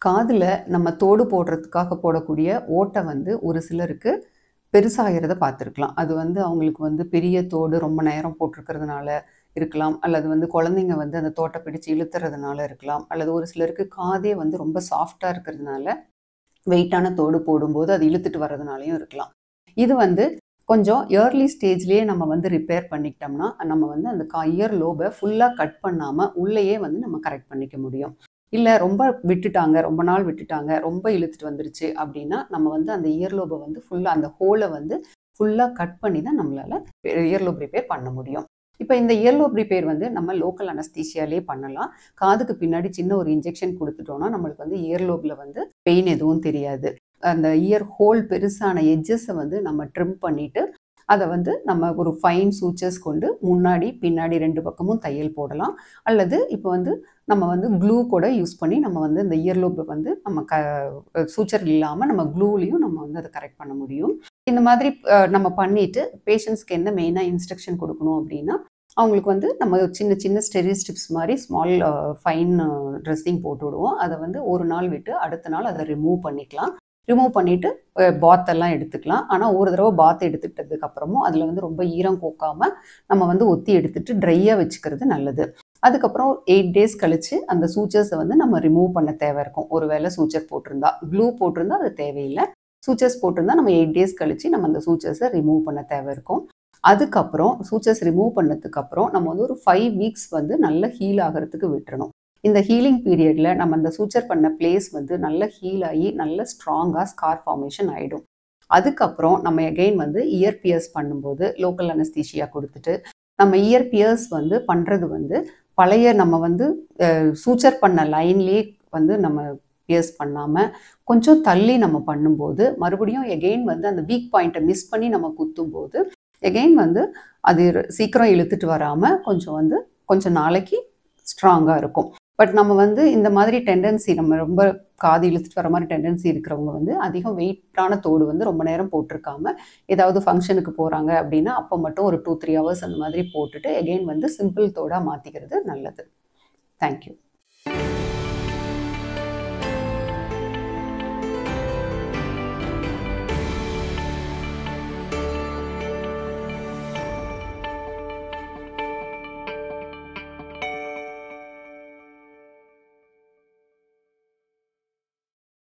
காதுல நம்ம தோடு போடுறதுக்காக போடக்கூடிய ஓட்டை வந்து ஒரு சிலருக்கு பெருசாகிறத பார்த்துருக்கலாம். அது வந்து அவங்களுக்கு வந்து பெரிய தோடு ரொம்ப நேரம் போட்டிருக்கிறதுனால இருக்கலாம். அல்லது வந்து குழந்தைங்க வந்து அந்த தோட்ட பிடிச்சு இழுத்துறதுனால இருக்கலாம். அல்லது ஒரு சிலருக்கு காதே வந்து ரொம்ப சாஃப்ட்டா இருக்கிறதுனால, வெயிட்டான தோடு போடும்போது அது இழுத்துட்டு வர்றதுனாலயும் இருக்கலாம். இது வந்து கொஞ்சம் ஏர்லி ஸ்டேஜ்லயே நம்ம வந்து ரிப்பேர் பண்ணிக்கிட்டோம்னா, நம்ம வந்து அந்த இயர் லோப ஃபுல்லா கட் பண்ணாம உள்ளேயே வந்து நம்ம கரெக்ட் பண்ணிக்க முடியும். இல்ல ரொம்ப விட்டுட்டாங்க, ரொம்ப நாள் விட்டுட்டாங்க, ரொம்ப இழுத்துட்டு வந்துருச்சு அப்படின்னா, நம்ம வந்து அந்த இயர் லோப வந்து ஃபுல்லா அந்த ஹோல வந்து ஃபுல்லா கட் பண்ணி தான் நம்மளால இயர் லோப் ரிப்பேர் பண்ண முடியும். இப்ப இந்த இயர் லோப் ரிப்பேர் வந்து நம்ம லோக்கல் அனஸ்தீசியாலயே பண்ணலாம். காதுக்கு பின்னாடி சின்ன ஒரு இன்ஜெக்ஷன் குடுத்துட்டோம்னா, நம்மளுக்கு வந்து இயர் லோப்ல வந்து பெயின் எதுவும் தெரியாது. அந்த இயர் ஹோல் பெருசான எட்ஜஸ வந்து நம்ம ட்ரிம் பண்ணிட்டு, அத வந்து நம்ம ஒரு ஃபைன் சூச்சர்ஸ் கொண்டு முன்னாடி, பின்னாடி 2 பக்கமும் தையல் போடலாம். அல்லது இப்ப வந்து நம்ம வந்து க்ளூ கூட யூஸ் பண்ணி நம்ம வந்து இந்த இயர் லோப்ப வந்து நம்ம சூச்சர் இல்லாம நம்ம க்ளூலயும் நம்ம வந்து அத கரெக்ட் பண்ண முடியும். இந்த மாதிரி நம்ம பண்ணிட்டு பேஷண்ட்ஸ்க்கு என்ன மெயினா இன்ஸ்ட்ரக்ஷன் குடுக்கணும் அப்படின்னா, அவங்களுக்கு வந்து நம்ம சின்ன சின்ன ஸ்டெரி ஸ்ட்ரிப்ஸ் மாரி ஸ்மால் ஃபைன் ட்ரெஸ்ஸிங் போட்டு விடுவோம். அத வந்து ஒரு நாள் விட்டு அடுத்த நாள் அத ரிமூவ் பண்ணிக்கலாம். ரிமூவ் பண்ணிட்டு பாத் எல்லாம் எடுத்துக்கலாம். ஆனா ஒரு தடவ பாத் எடுத்துக்கிட்டதுக்கு அப்புறமும் அதுல வந்து ரொம்ப ஈரம் கோக்காம நம்ம வந்து ஒத்தி எடுத்துட்டு ட்ரையா வச்சுக்கிறது நல்லது. அதுக்கப்புறம் 8 டேஸ் கழிச்சு அந்த சூச்சர்ஸ வந்து நம்ம ரிமூவ் பண்ண தேவை இருக்கும். ஒருவேளை சூச்சர் போட்டிருந்தா. க்ளூ போட்டிருந்தா அது தேவையில்ல. சூச்சர்ஸ் போட்டிருந்தா நம்ம 8 டேஸ் கழிச்சு நம்ம அந்த சூச்சர்ஸ ரிமூவ் பண்ண தேவை இருக்கும். அதுக்கப்புறம் சூச்சர்ஸ் ரிமூவ் பண்ணதுக்கு அப்புறம் நம்ம வந்து ஒரு 5 வீக்ஸ் வந்து நல்லா ஹீல் ஆகுறதுக்கு விட்டுறணும். இந்த ஹீலிங் பீரியட்ல நம்ம அந்த சூச்சர் பண்ண பிளேஸ் வந்து நல்லா ஹீல் ஆகி நல்ல ஸ்ட்ராங்கா ஸ்கார் ஃபார்மேஷன் ஆயிடும். அதுக்கப்புறம் நம்ம அகைன் வந்து இயர் பியர்ஸ் பண்ணும்போது லோக்கல் அனஸ்தீசியா குடுத்துட்டு, நம்ம இயர் பியர்ஸ் வந்து பண்றது வந்து பழைய நம்ம வந்து சூச்சர் பண்ண லைன்லயே வந்து நம்ம பியர்ஸ் பண்ணாம, கொஞ்சம் தள்ளி நம்ம பண்ணும்போது, மறுபடியும் அகைன் வந்து அந்த வீக் பாயிண்ட்ட மிஸ் பண்ணி நம்ம குத்தும்போது, அகைன் வந்து அது சீக்கிரம் இழுத்துட்டு வராம கொஞ்சம் நாளைக்கு ஸ்ட்ராங்கா இருக்கும். பட் நம்ம வந்து இந்த மாதிரி டெண்டன்சி நம்ம ரொம்ப காது இழுத்துட்டு வர மாரி டெண்டன்சி இருக்கிறவங்க வந்து அதிகம் வெயிட்டான தோடு வந்து ரொம்ப நேரம் போட்டிருக்காம, ஏதாவது ஃபங்ஷனுக்கு போறாங்க அப்படின்னா, அப்ப மட்டும் ஒரு 2, 3 ஹவர்ஸ் அந்த மாதிரி போட்டுட்டு அகைன் வந்து சிம்பிள் தோடா மாத்திக்கிறது நல்லது. Thank you.